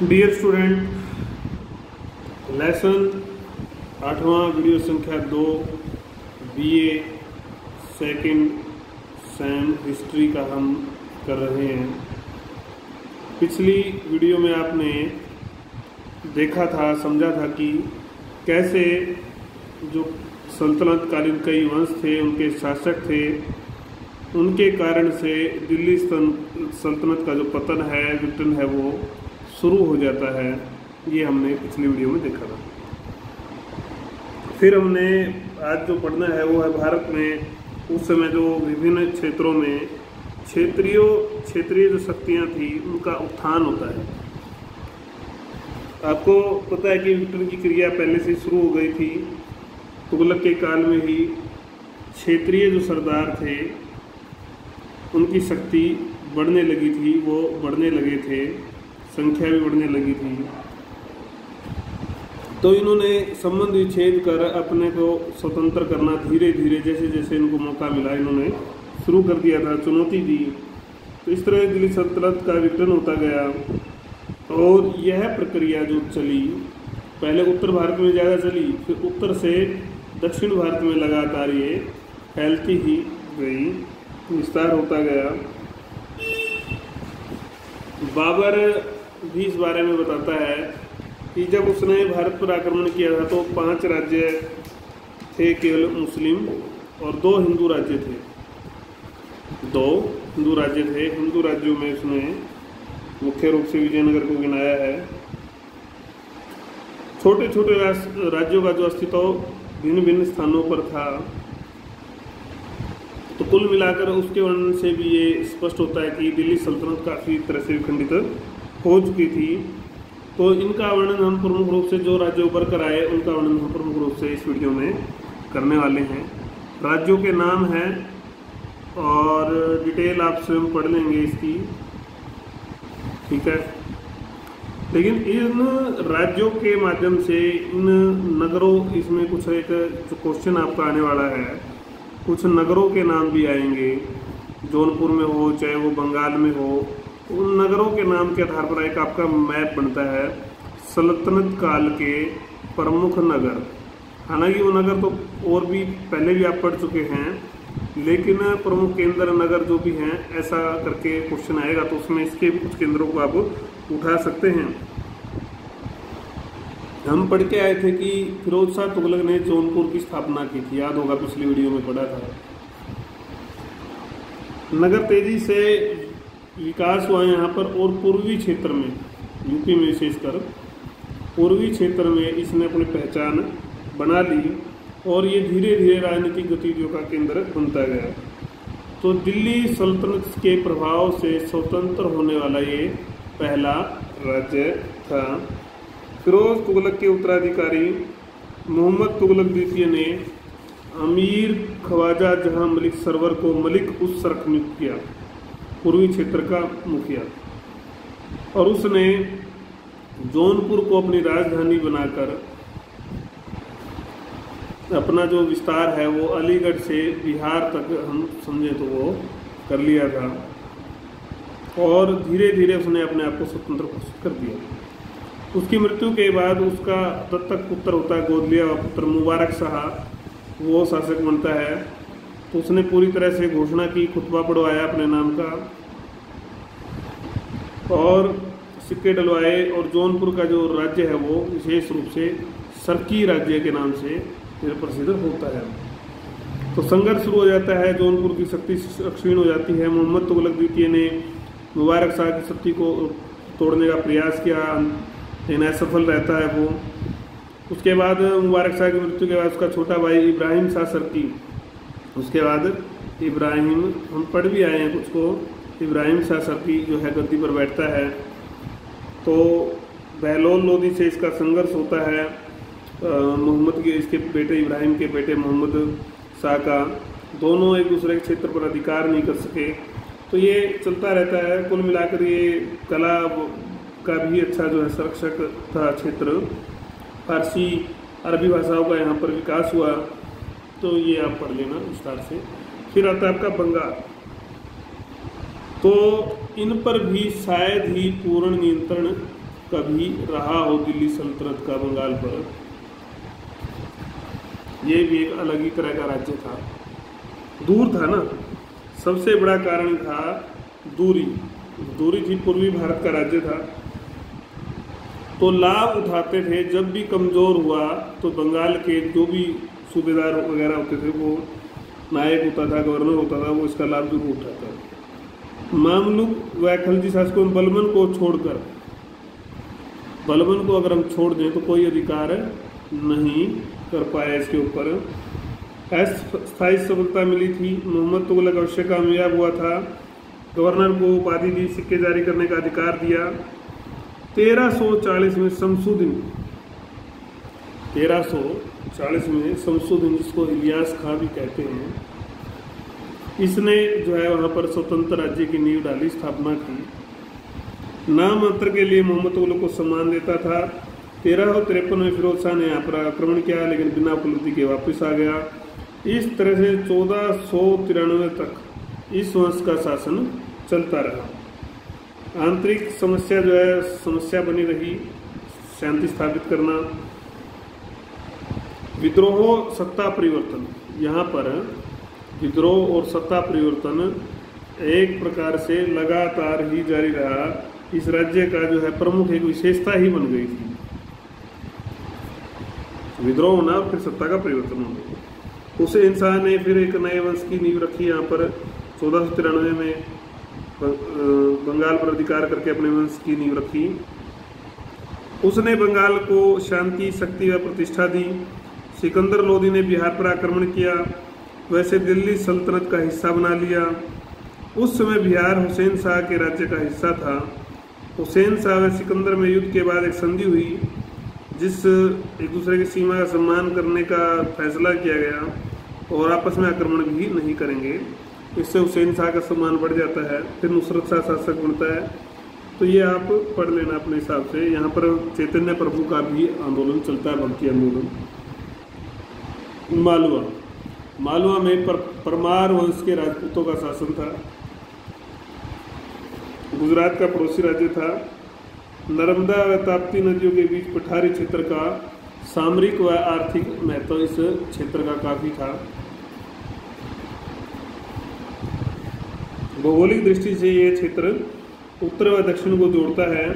Dear student, lesson 8वां video संख्या 2 BA second same history का हम कर रहे हैं। पिछली वीडियो में आपने देखा था, समझा था कि कैसे जो सल्तनत कालीन कई वंश थे, उनके शासक थे, उनके कारण से दिल्ली सल्तनत का जो पतन है, विघटन है, वो शुरू हो जाता है। ये हमने पिछली वीडियो में देखा था। फिर हमने आज जो पढ़ना है वो है भारत में उस समय जो विभिन्न क्षेत्रों में क्षेत्रीय जो शक्तियाँ थी, उनका उत्थान होता है। आपको पता है कि विघटन की क्रिया पहले से शुरू हो गई थी। तुगलक के काल में ही क्षेत्रीय जो सरदार थे, उनकी शक्ति बढ़ने लगी थी, वो बढ़ने लगे थे, संख्या भी बढ़ने लगी थी। तो इन्होंने संबंध विच्छेद कर अपने को स्वतंत्र करना धीरे धीरे, जैसे जैसे इनको मौका मिला, इन्होंने शुरू कर दिया था, चुनौती दी। तो इस तरह दिल्ली सल्तनत का विघटन होता गया। और यह प्रक्रिया जो चली, पहले उत्तर भारत में ज़्यादा चली, फिर उत्तर से दक्षिण भारत में लगातार ये फैलती ही गई, विस्तार होता गया। बाबर भी इस बारे में बताता है कि जब उसने भारत पर आक्रमण किया था तो 5 राज्य थे केवल मुस्लिम और 2 हिंदू राज्य थे। 2 हिंदू राज्य थे। हिंदू राज्यों में उसने मुख्य रूप से विजयनगर को गिनाया है। छोटे छोटे राज्यों का जो अस्तित्व भिन्न भिन्न स्थानों पर था, तो कुल मिलाकर उसके वर्णन से भी ये स्पष्ट होता है कि दिल्ली सल्तनत काफ़ी तरह से विखंडित हो चुकी थी। तो इनका वर्णन हम प्रमुख रूप से, जो राज्य उभर कर आए उनका वर्णन हम प्रमुख रूप से इस वीडियो में करने वाले हैं। राज्यों के नाम हैं और डिटेल आप स्वयं पढ़ लेंगे इसकी, ठीक है। लेकिन इन राज्यों के माध्यम से इन नगरों, इसमें कुछ एक जो क्वेश्चन आपका आने वाला है, कुछ नगरों के नाम भी आएंगे। जौनपुर में हो, चाहे वो बंगाल में हो, उन नगरों के नाम के आधार पर एक आपका मैप बनता है सल्तनत काल के प्रमुख नगर। हालांकि वो नगर तो और भी पहले भी आप पढ़ चुके हैं, लेकिन प्रमुख केंद्र नगर जो भी हैं, ऐसा करके क्वेश्चन आएगा तो उसमें इसके भी कुछ केंद्रों को आप उठा सकते हैं। हम पढ़ के आए थे कि फिरोज शाह तुगलक ने जौनपुर की स्थापना की थी, याद होगा, पिछली वीडियो में पढ़ा था। नगर तेजी से विकास हुआ यहाँ पर, और पूर्वी क्षेत्र में, यूपी में विशेषकर पूर्वी क्षेत्र में इसने अपनी पहचान बना ली और ये धीरे धीरे राजनीतिक गतिविधियों का केंद्र बनता गया। तो दिल्ली सल्तनत के प्रभाव से स्वतंत्र होने वाला ये पहला राज्य था। फिरोज तुगलक के उत्तराधिकारी मोहम्मद तुगलक द्वितीय ने अमीर ख्वाजा जहां मलिक सरवर को मलिक उस सरख नियुक्त किया, पूर्वी क्षेत्र का मुखिया, और उसने जौनपुर को अपनी राजधानी बनाकर अपना जो विस्तार है वो अलीगढ़ से बिहार तक, हम समझे तो वो कर लिया था। और धीरे धीरे उसने अपने आप को स्वतंत्र घोषित कर दिया। उसकी मृत्यु के बाद उसका दत्तक पुत्र होता है, गोद लिया हुआ पुत्र मुबारक शाह, वो शासक बनता है। तो उसने पूरी तरह से घोषणा की, खुतबा पढ़वाया अपने नाम का और सिक्के डलवाए, और जौनपुर का जो राज्य है वो विशेष रूप से सरकी राज्य के नाम से प्रसिद्ध होता है। तो संघर्ष शुरू हो जाता है, जौनपुर की शक्ति क्षीण हो जाती है। मोहम्मद तुगलक द्वितीय ने मुबारक शाह की शक्ति को तोड़ने का प्रयास किया, लेकिन असफल रहता है वो। उसके बाद मुबारक शाह की मृत्यु के बाद उसका छोटा भाई इब्राहिम शाह सरकी, उसके बाद इब्राहिम, हम पढ़ भी आए हैं कुछ को, इब्राहिम शाह सरकी जो है गद्दी पर बैठता है। तो बहलोल लोदी से इसका संघर्ष होता है, मोहम्मद के, इसके बेटे इब्राहिम के बेटे मोहम्मद शाह का। दोनों एक दूसरे के क्षेत्र पर अधिकार नहीं कर सके। तो ये चलता रहता है। कुल मिलाकर ये कला का भी अच्छा जो है संरक्षक था क्षेत्र। फारसी अरबी भाषाओं का यहाँ पर विकास हुआ, तो ये आप पढ़ लेना विस्तार से। फिर आता है आपका बंगाल। तो इन पर भी शायद ही पूर्ण नियंत्रण कभी रहा हो दिल्ली सल्तनत का बंगाल पर। ये भी एक अलग ही तरह का राज्य था, दूर था ना। सबसे बड़ा कारण था दूरी थी। पूर्वी भारत का राज्य था, तो लाभ उठाते थे। जब भी कमज़ोर हुआ तो बंगाल के जो भी सूबेदार वगैरह होते थे, वो नायक होता था, गवर्नर होता था, वो इसका लाभ जरूर उठाता। मामलुक व खलजी शासकों में बलबन को अगर हम छोड़ दें तो कोई अधिकार नहीं कर पाया इसके ऊपर। अस्थायी सफलता मिली थी। मोहम्मद तुगलक अवश्य कामयाब हुआ था। गवर्नर को उपाधि दी, सिक्के जारी करने का अधिकार दिया। 1340 में शमसुद्दीन, जिसको इलियास खां भी कहते हैं, इसने जो है वहाँ पर स्वतंत्र राज्य की नींव डाली, स्थापना की। नाम मात्र के लिए मोहम्मद तुगलक को सम्मान देता था। 1353 में फिरोज शाह ने यहाँ पर आक्रमण किया, लेकिन बिना उपलब्धि के वापस आ गया। इस तरह से 1493 तक इस वंश का शासन चलता रहा। आंतरिक समस्या बनी रही, शांति स्थापित करना। विद्रोह, सत्ता परिवर्तन। यहाँ पर विद्रोह और सत्ता परिवर्तन एक प्रकार से लगातार ही जारी रहा। इस राज्य का जो है प्रमुख एक विशेषता ही बन गई थी, विद्रोह होना और फिर सत्ता का परिवर्तन होना। हुसैन शाह ने फिर एक नए वंश की नींव रखी। यहाँ पर 1493 में बंगाल पर अधिकार करके अपने वंश की नींव रखी। उसने बंगाल को शांति, शक्ति व प्रतिष्ठा दी। सिकंदर लोदी ने बिहार पर आक्रमण किया, वैसे दिल्ली सल्तनत का हिस्सा बना लिया। उस समय बिहार हुसैन शाह के राज्य का हिस्सा था। हुसैन शाह व सिकंदर में युद्ध के बाद एक संधि हुई, जिस एक दूसरे की सीमा का सम्मान करने का फैसला किया गया और आपस में आक्रमण भी नहीं करेंगे। इससे हुसैन शाह का सम्मान बढ़ जाता है। फिर नुसरत शाह शासक बनता है। तो ये आप पढ़ लेना अपने हिसाब से। यहाँ पर चैतन्य प्रभु का भी आंदोलन चलता है, भक्ति आंदोलन। मालवा में परमार वंश के राजपूतों का शासन था। गुजरात का पड़ोसी राज्य था। नर्मदा व ताप्ती नदियों के बीच पठारी क्षेत्र का सामरिक व आर्थिक महत्व इस क्षेत्र का काफी था। भौगोलिक दृष्टि से ये क्षेत्र उत्तर व दक्षिण को जोड़ता है।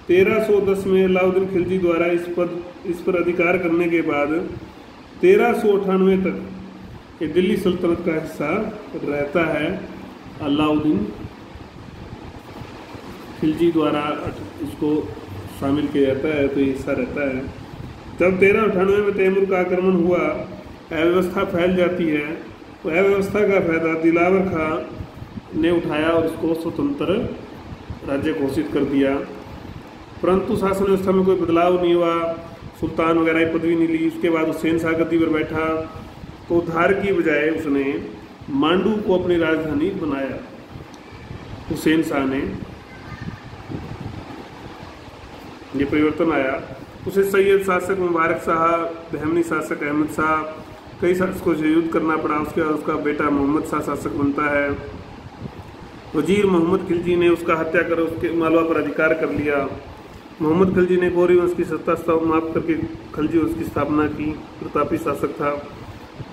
1310 में अलाउद्दीन खिलजी द्वारा इस पर अधिकार करने के बाद 1398 तक ये दिल्ली सल्तनत का हिस्सा रहता है। अलाउद्दीन खिलजी द्वारा इसको शामिल किया जाता है, तो ये हिस्सा रहता है। जब 1398 में तैमूर का आक्रमण हुआ, अव्यवस्था फैल जाती है, तो अव्यवस्था का फायदा दिलावर खां ने उठाया और इसको स्वतंत्र राज्य घोषित कर दिया। परंतु शासन व्यवस्था में कोई बदलाव नहीं हुआ। सुल्तान वगैरह की पदवी नहीं ली। उसके बाद हुसैन शाह गद्दी पर बैठा, तो उधार की बजाय उसने मांडू को अपनी राजधानी बनाया। हुसैन शाह ने ये परिवर्तन आया। उसे सैयद शासक मुबारक शाह, बहमनी शासक अहमद शाह, कई शासकों से युद्ध करना पड़ा। उसके बाद उसका बेटा मोहम्मद शाह शासक बनता है। वजीर मोहम्मद खिलजी ने उसका हत्या कर उसके मालवा पर अधिकार कर लिया। मोहम्मद खिलजी ने गौरी वंश की सत्ता समाप्त करके खिलजी वंश की स्थापना की। प्रतापी शासक था।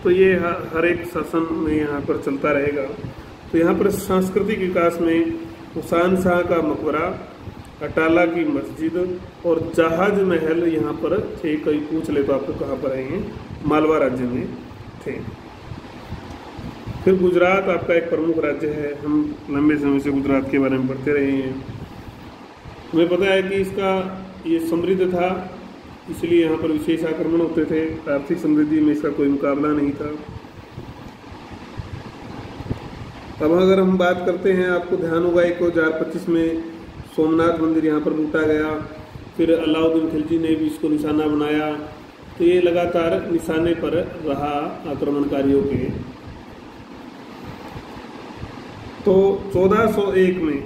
तो ये हर एक शासन में यहाँ पर चलता रहेगा। तो यहाँ पर सांस्कृतिक विकास में हुसैन शाह का मकबरा, अटाला की मस्जिद और जहाज महल यहाँ पर थे। कई पूछ ले तो आपको कहाँ पर आएंगे, मालवा राज्य में थे। फिर गुजरात आपका एक प्रमुख राज्य है। हम लंबे समय से गुजरात के बारे में पढ़ते रहे हैं। हमें पता है कि इसका ये समृद्ध था, इसलिए यहाँ पर विशेष आक्रमण होते थे। आर्थिक समृद्धि में इसका कोई मुकाबला नहीं था। अब अगर हम बात करते हैं, आपको ध्यान होगा 1025 में सोमनाथ मंदिर यहाँ पर लूटा गया। फिर अलाउद्दीन खिलजी ने भी इसको निशाना बनाया। तो ये लगातार निशाने पर रहा आक्रमणकारियों के। तो 1401 में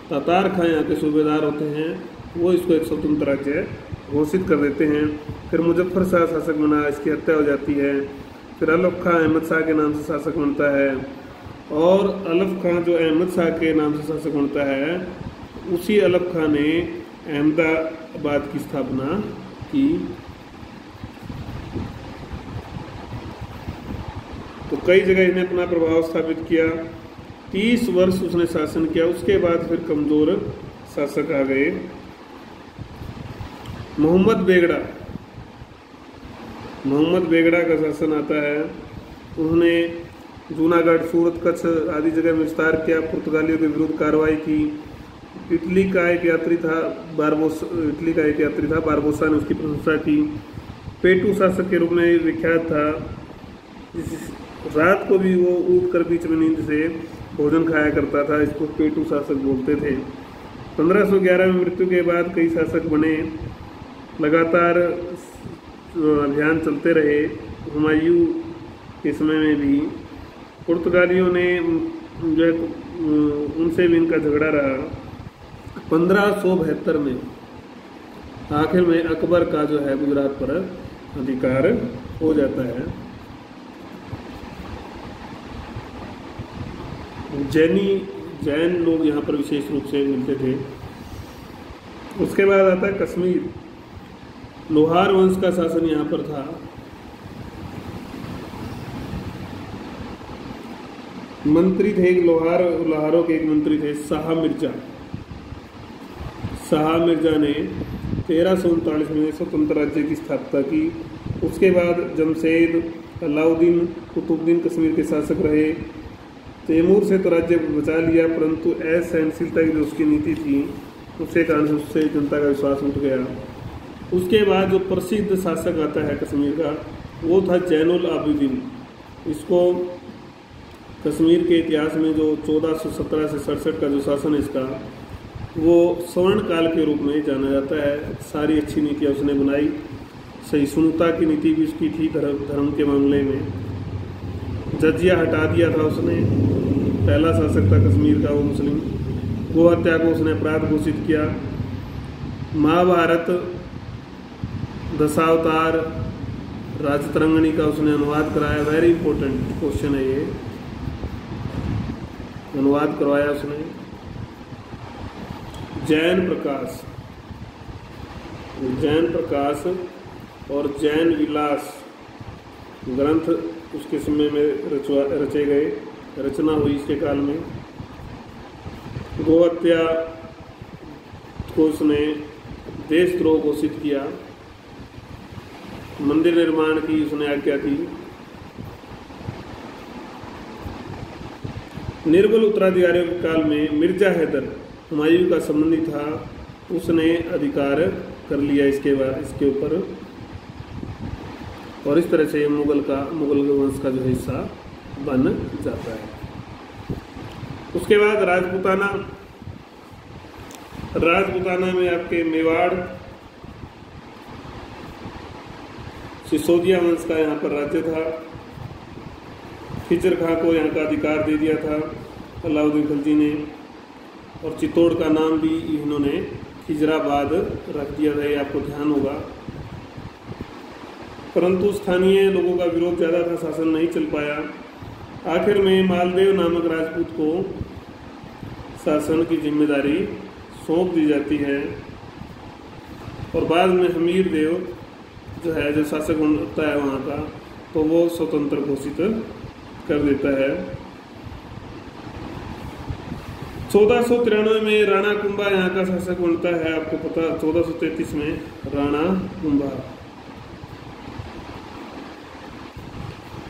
तातार खां यहाँ के सूबेदार होते हैं। वो इसको एक स्वतंत्र राज्य घोषित कर देते हैं। फिर मुजफ्फर शाह शासक बना, इसकी हत्या हो जाती है। फिर अलफ खां अहमद शाह के नाम से शासक बनता है। और अलफ खां जो अहमद शाह के नाम से शासक बनता है, उसी अलफ खां ने अहमदाबाद की स्थापना की। तो कई जगह इन्हें अपना प्रभाव स्थापित किया। 30 वर्ष उसने शासन किया, उसके बाद फिर कमजोर शासक आ गए। मोहम्मद बेगड़ा का शासन आता है। उन्होंने जूनागढ़, सूरत, कच्छ आदि जगह में विस्तार किया, पुर्तगालियों के विरुद्ध कार्रवाई की। इटली का एक यात्री था बारबोसा ने उसकी प्रशंसा की। पेटू शासक के रूप में विख्यात था। रात को भी वो उठकर बीच में नींद से भोजन खाया करता था, इसको पेटू शासक बोलते थे। 1511 में मृत्यु के बाद कई शासक बने, लगातार अभियान चलते रहे। हुमायूं के समय में भी पुर्तगालियों ने जो है उनसे भी इनका झगड़ा रहा। 1572 में आखिर में अकबर का जो है गुजरात पर अधिकार हो जाता है। जैन लोग यहाँ पर विशेष रूप से मिलते थे। उसके बाद आता है कश्मीर। लोहार वंश का शासन यहाँ पर था। मंत्री थे लोहारों के एक मंत्री थे शाह मिर्जा ने 1339 में स्वतंत्र राज्य की स्थापना की। उसके बाद जमशेद, अलाउद्दीन, कुतुबुद्दीन कश्मीर के शासक रहे। तैमूर से तो राज्य बचा लिया, परंतु असहनशीलता की जो उसकी नीति थी उसके कारण उससे जनता का विश्वास उठ गया। उसके बाद जो प्रसिद्ध शासक आता है कश्मीर का, वो था जैनुल आबिदीन। इसको कश्मीर के इतिहास में जो 1417 से 67 का जो शासन है इसका, वो स्वर्ण काल के रूप में जाना जाता है। सारी अच्छी नीतियाँ उसने बनाई। सहिष्णुता की नीति भी उसकी थी धर्म के मामले में। जजिया हटा दिया था उसने। पहला शासक था कश्मीर का वो मुस्लिम। गो हत्या को उसने अपराध घोषित किया। महाभारत, दशावतार, राजतरंगिणी का उसने अनुवाद कराया। वेरी इंपॉर्टेंट क्वेश्चन है ये, अनुवाद करवाया उसने। जैन प्रकाश और जैन विलास ग्रंथ उसके समय में रचे गए, रचना हुई इसके काल में। गोहत्या को उसने देशद्रोह घोषित किया। मंदिर निर्माण की उसने आज्ञा की। निर्बल उत्तराधिकारियों के काल में मिर्जा हैदर हुमायूं का संबंधी था, उसने अधिकार कर लिया इसके ऊपर, और इस तरह से मुगल वंश का जो हिस्सा बन जाता है। उसके बाद राजपूताना में आपके मेवाड़, सिसोदिया वंश का यहाँ पर राज्य था। खिजर खां को यहाँ का अधिकार दे दिया था अलाउद्दीन खिलजी ने, और चित्तौड़ का नाम भी इन्होंने खिजराबाद रख दिया था, ये आपको ध्यान होगा। परंतु स्थानीय लोगों का विरोध ज़्यादा था, शासन नहीं चल पाया। आखिर में मालदेव नामक राजपूत को शासन की जिम्मेदारी सौंप दी जाती है, और बाद में हमीर देव जो शासक बनता है वहाँ का, तो वो स्वतंत्र घोषित कर देता है। 1493 में राणा कुंभा यहाँ का शासक बनता है, आपको पता। 1433 में राणा कुंभा,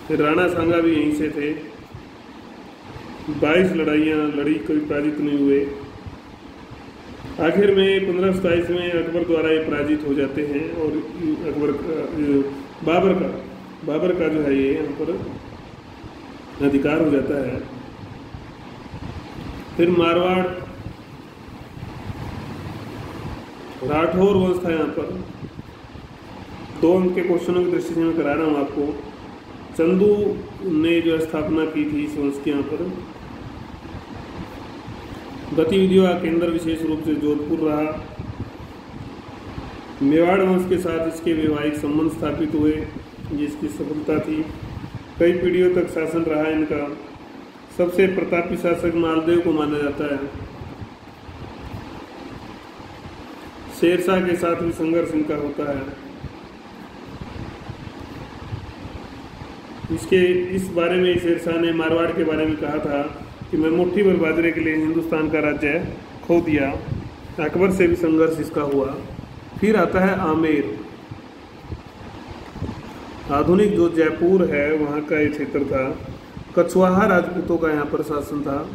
फिर राणा सांगा भी यहीं से थे। 22 लड़ाइयाँ लड़ी, कोई पराजित नहीं हुए। आखिर में 1527 में अकबर द्वारा ये पराजित हो जाते हैं, और बाबर का जो है ये यहाँ पर अधिकार हो जाता है। फिर मारवाड़, राठौर वंश था यहाँ पर। 2 अंक के क्वेश्चनों की दृष्टि से मैं करा रहा हूँ आपको। चंदू ने जो स्थापना की थी इस वंश के यहाँ पर। गतिविधियों का केंद्र विशेष रूप से जोधपुर रहा। मेवाड़ वंश के साथ इसके वैवाहिक संबंध स्थापित हुए, ये इसकी सफलता थी। कई पीढ़ियों तक शासन रहा इनका। सबसे प्रतापी शासक मालदेव को माना जाता है। शेरशाह के साथ भी संघर्ष इनका होता है। इस बारे में शेरशाह ने मारवाड़ के बारे में कहा था कि मैं मुट्ठी भर बाजरे के लिए हिंदुस्तान का राज्य खो दिया। अकबर से भी संघर्ष इसका हुआ। फिर आता है आमेर। आधुनिक जो जयपुर है वहाँ का ये क्षेत्र था। कछवाहा राजपूतों का यहाँ पर शासन था।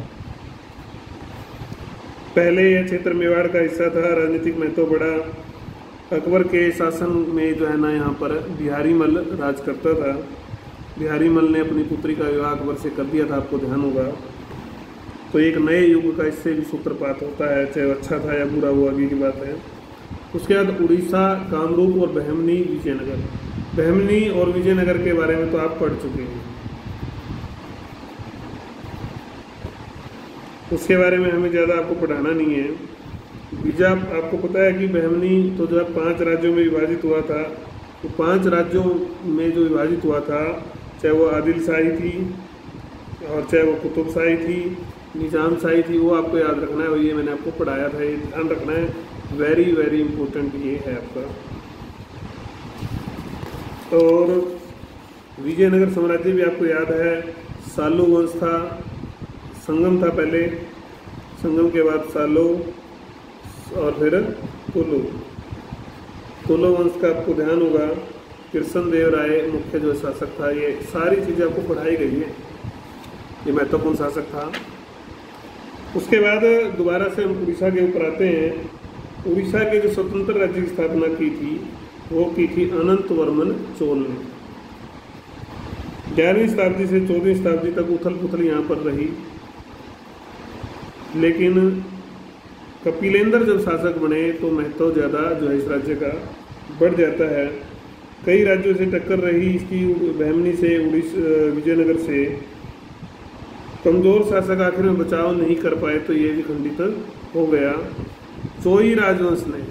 पहले यह क्षेत्र मेवाड़ का हिस्सा था। राजनीतिक महत्व बड़ा। अकबर के शासन में जो है ना यहाँ पर बिहारी मल राज करता था। बिहारी मल ने अपनी पुत्री का विवाह अकबर से कर दिया था, आपको ध्यान होगा। तो एक नए युग का इससे भी सूत्रपात होता है, चाहे अच्छा था या बुरा, वो आगे की बात है। उसके बाद उड़ीसा, कामरूप और बहमनी, विजयनगर। बहमनी और विजयनगर के बारे में तो आप पढ़ चुके हैं, उसके बारे में हमें ज़्यादा आपको पढ़ाना नहीं है। बीजा आपको पता है कि बहमनी तो जो है 5 राज्यों में विभाजित हुआ था। तो 5 राज्यों में जो विभाजित हुआ था, चाहे वो आदिल शाही थी और चाहे वो कुतुब शाही थी, निज़ाम शाही थी, वो आपको याद रखना है। और ये मैंने आपको पढ़ाया था, ये ध्यान रखना है। वेरी वेरी इंपॉर्टेंट ये है आपका। और विजयनगर साम्राज्य भी आपको याद है। सालू वंश था, संगम था पहले, संगम के बाद सालो और फिर तुलो वंश का आपको ध्यान होगा। कृष्ण देव राय मुख्य जो शासक था। ये सारी चीज़ें आपको पढ़ाई गई है, ये महत्वपूर्ण शासक था। उसके बाद दोबारा से हम उड़ीसा के ऊपर आते हैं। उड़ीसा के जो स्वतंत्र राज्य की स्थापना की थी वो की थी अनंत वर्मन चोल ने। 11वीं शताब्दी से 14वीं शताब्दी तक उथल पुथल यहाँ पर रही, लेकिन कपिलेंद्र जब शासक बने तो महत्व ज़्यादा जो है इस राज्य का बढ़ जाता है। कई राज्यों से टक्कर रही इसकी, बहमनी से, विजयनगर से। कमज़ोर शासक आखिर में बचाव नहीं कर पाए तो ये भी खंडित हो गया। चोई राजवंश ने,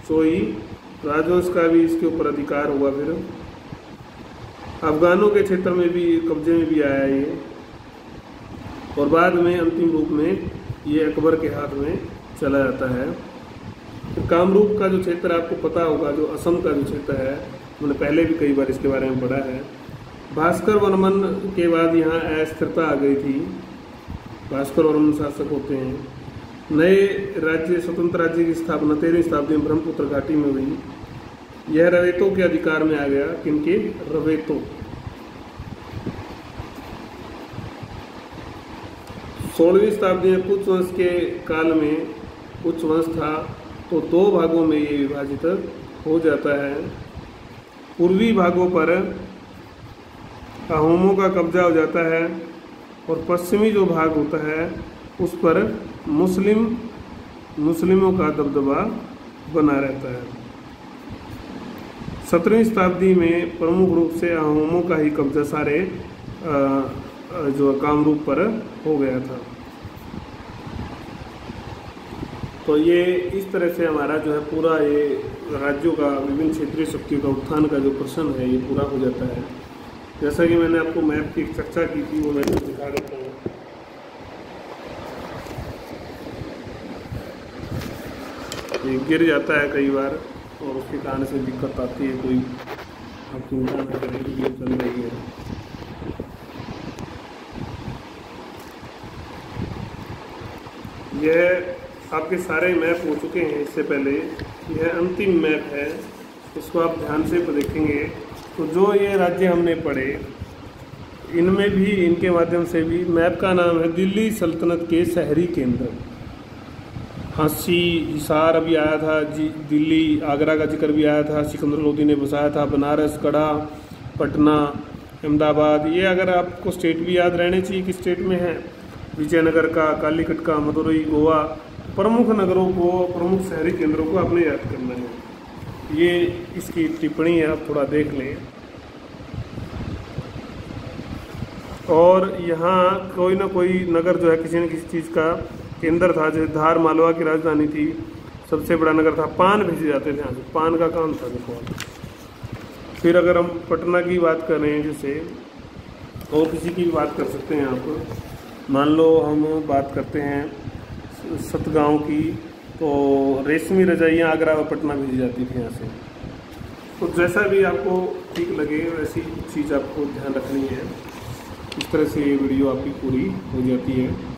चोई राजवंश का भी इसके ऊपर अधिकार हुआ। फिर अफगानों के क्षेत्र में भी कब्जे में भी आया ये, और बाद में अंतिम रूप में ये अकबर के हाथ में चला जाता है। तो कामरूप का जो क्षेत्र आपको पता होगा, जो असम का जो क्षेत्र है, मैंने पहले भी कई बार इसके बारे में पढ़ा है। भास्कर वर्मन के बाद यहाँ अस्थिरता आ गई थी। भास्कर वर्मन शासक होते हैं। नए राज्य, स्वतंत्र राज्य की स्थापना 13वीं शताब्दी में ब्रह्मपुत्र घाटी में हुई। यह रवेतों के अधिकार में आ गया। किनके? रवेतों। 16वीं शताब्दी में कुछ वंश के काल में, कुछ वंश था तो 2 भागों में ये विभाजित हो जाता है। पूर्वी भागों पर अहोमों का कब्जा हो जाता है और पश्चिमी जो भाग होता है उस पर मुस्लिमों का दबदबा बना रहता है। 17वीं शताब्दी में प्रमुख रूप से अहोमों का ही कब्जा सारे जो कामरूप पर हो गया था। तो ये इस तरह से हमारा जो है पूरा ये राज्यों का, विभिन्न क्षेत्रीय शक्तियों का उत्थान का जो प्रश्न है ये पूरा हो जाता है। जैसा कि मैंने आपको मैप की चर्चा की थी वो मैं तो दिखा देता हूँ। ये गिर जाता है कई बार और उसके कारण से दिक्कत आती है, कोई आप चिंता न करें, ये चल रही है। यह आपके सारे मैप हो चुके हैं इससे पहले। यह अंतिम मैप है, इसको आप ध्यान से देखेंगे तो जो ये राज्य हमने पढ़े इनमें भी, इनके माध्यम से भी, मैप का नाम है दिल्ली सल्तनत के शहरी केंद्र। हांसी, हिसार अभी आया था, दिल्ली, आगरा का जिक्र भी आया था, सिकंदर लोदी ने बसाया था, बनारस, गढ़ा, पटना, अहमदाबाद। ये अगर आपको स्टेट भी याद रहने चाहिए कि स्टेट में है, विजयनगर का, कालीकट का, मदुरई, गोवा। प्रमुख नगरों को, प्रमुख शहरी केंद्रों को आपने याद करना है। ये इसकी टिप्पणी है, आप थोड़ा देख लें। और यहाँ कोई ना कोई नगर जो है किसी न किसी चीज़ का केंद्र था। जैसे धार मालवा की राजधानी थी, सबसे बड़ा नगर था। पान भेजे जाते थे यहाँ से, पान का काम था देखो। फिर अगर हम पटना की बात करें, जैसे और किसी की भी बात कर सकते हैं आप, मान लो हम बात करते हैं सतगांव की, तो रेशमी रजाइयाँ आगरा व पटना भेजी जाती थी यहाँ से। तो जैसा भी आपको ठीक लगे वैसी चीज़ आपको ध्यान रखनी है। इस तरह से ये वीडियो आपकी पूरी हो जाती है।